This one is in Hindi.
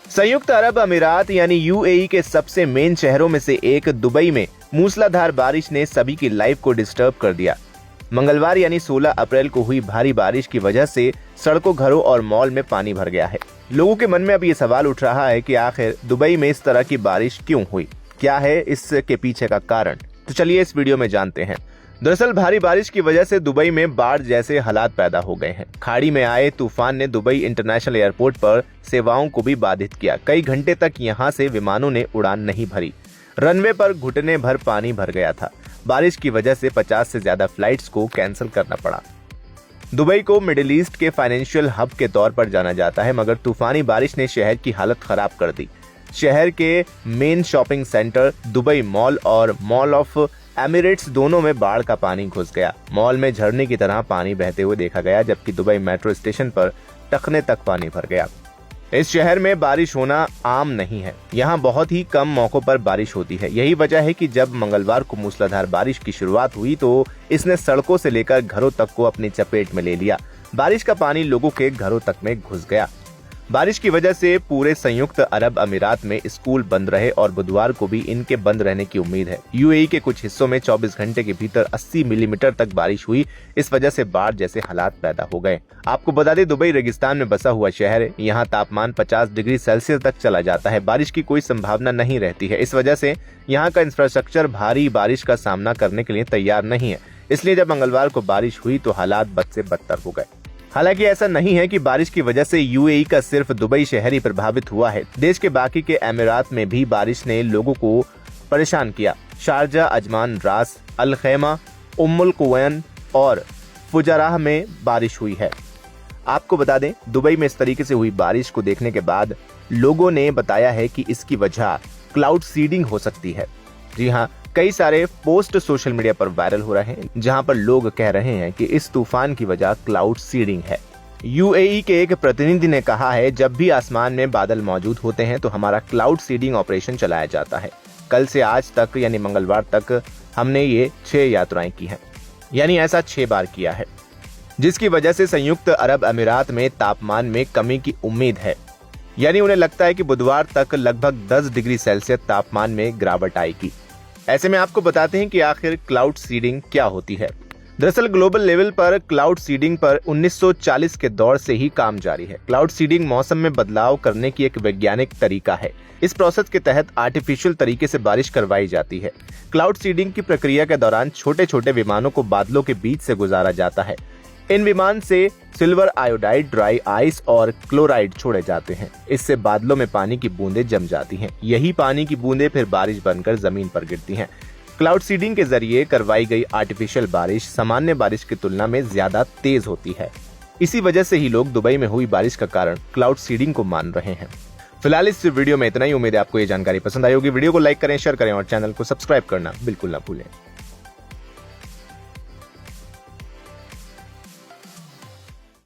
संयुक्त अरब अमीरात यानी यूएई के सबसे मेन शहरों में से एक दुबई में मूसलाधार बारिश ने सभी की लाइफ को डिस्टर्ब कर दिया। मंगलवार यानी 16 अप्रैल को हुई भारी बारिश की वजह से सड़कों, घरों और मॉल में पानी भर गया है। लोगों के मन में अब ये सवाल उठ रहा है कि आखिर दुबई में इस तरह की बारिश क्यों हुई, क्या है इसके पीछे का कारण। तो चलिए इस वीडियो में जानते हैं। दरअसल भारी बारिश की वजह से दुबई में बाढ़ जैसे हालात पैदा हो गए हैं। खाड़ी में आए तूफान ने दुबई इंटरनेशनल एयरपोर्ट पर सेवाओं को भी बाधित किया। कई घंटे तक यहां से विमानों ने उड़ान नहीं भरी। रनवे पर घुटने भर पानी भर गया था। बारिश की वजह से 50 से ज्यादा फ्लाइट्स को कैंसिल करना पड़ा। दुबई को मिडिल ईस्ट के फाइनेंशियल हब के तौर पर जाना जाता है, मगर तूफानी बारिश ने शहर की हालत खराब कर दी। शहर के main shopping centre Dubai mall और मॉल ऑफ एमिरेट्स दोनों में बाढ़ का पानी घुस गया। मॉल में झरने की तरह पानी बहते हुए देखा गया, जबकि दुबई मेट्रो स्टेशन पर टखने तक पानी भर गया। इस शहर में बारिश होना आम नहीं है। यहाँ बहुत ही कम मौकों पर बारिश होती है। यही वजह है कि जब मंगलवार को मूसलाधार बारिश की शुरुआत हुई तो इसने सड़कों से लेकर घरों तक को अपनी चपेट में ले लिया। बारिश का पानी लोगों के घरों तक में घुस गया। बारिश की वजह से पूरे संयुक्त अरब अमीरात में स्कूल बंद रहे और बुधवार को भी इनके बंद रहने की उम्मीद है। यूएई के कुछ हिस्सों में 24 घंटे के भीतर 80 मिलीमीटर तक बारिश हुई। इस वजह से बाढ़ जैसे हालात पैदा हो गए। आपको बता दें, दुबई रेगिस्तान में बसा हुआ शहर है। यहाँ तापमान 50 डिग्री सेल्सियस तक चला जाता है। बारिश की कोई संभावना नहीं रहती है। इस वजह से यहाँ का इंफ्रास्ट्रक्चर भारी बारिश का सामना करने के लिए तैयार नहीं है। इसलिए जब मंगलवार को बारिश हुई तो हालात बद से बदतर हो गए। हालांकि ऐसा नहीं है कि बारिश की वजह से यूएई का सिर्फ दुबई शहर ही प्रभावित हुआ है। देश के बाकी के अमीरात में भी बारिश ने लोगों को परेशान किया। शारजा, अजमान, रास, अल खैमा, उम्मुल कुवैन और फुजराह में बारिश हुई है। आपको बता दें, दुबई में इस तरीके से हुई बारिश को देखने के बाद लोगों ने बताया है कि इसकी वजह क्लाउड सीडिंग हो सकती है। जी हाँ, कई सारे पोस्ट सोशल मीडिया पर वायरल हो रहे हैं, जहां पर लोग कह रहे हैं कि इस तूफान की वजह क्लाउड सीडिंग है। यूएई के एक प्रतिनिधि ने कहा है, जब भी आसमान में बादल मौजूद होते हैं तो हमारा क्लाउड सीडिंग ऑपरेशन चलाया जाता है। कल से आज तक यानी मंगलवार तक हमने ये 6 यात्राएं की हैं, यानी ऐसा 6 बार किया है, जिसकी वजह से संयुक्त अरब अमीरात में तापमान में कमी की उम्मीद है। यानी उन्हें लगता है कि बुधवार तक लगभग 10 डिग्री सेल्सियस तापमान में गिरावट आएगी। ऐसे में आपको बताते हैं कि आखिर क्लाउड सीडिंग क्या होती है। दरअसल ग्लोबल लेवल पर क्लाउड सीडिंग पर 1940 के दौर से ही काम जारी है। क्लाउड सीडिंग मौसम में बदलाव करने की एक वैज्ञानिक तरीका है। इस प्रोसेस के तहत आर्टिफिशियल तरीके से बारिश करवाई जाती है। क्लाउड सीडिंग की प्रक्रिया के दौरान छोटे छोटे विमानों को बादलों के बीच से गुजारा जाता है। इन विमान से सिल्वर आयोडाइड, ड्राई आइस और क्लोराइड छोड़े जाते हैं। इससे बादलों में पानी की बूंदें जम जाती हैं। यही पानी की बूंदें फिर बारिश बनकर जमीन पर गिरती हैं। क्लाउड सीडिंग के जरिए करवाई गई आर्टिफिशियल बारिश सामान्य बारिश की तुलना में ज्यादा तेज होती है। इसी वजह से ही लोग दुबई में हुई बारिश का कारण क्लाउड सीडिंग को मान रहे हैं। फिलहाल इस वीडियो में इतना ही। उम्मीद है आपको ये जानकारी पसंद आई होगी। वीडियो को लाइक करें, शेयर करें और चैनल को सब्सक्राइब करना बिल्कुल ना भूलें।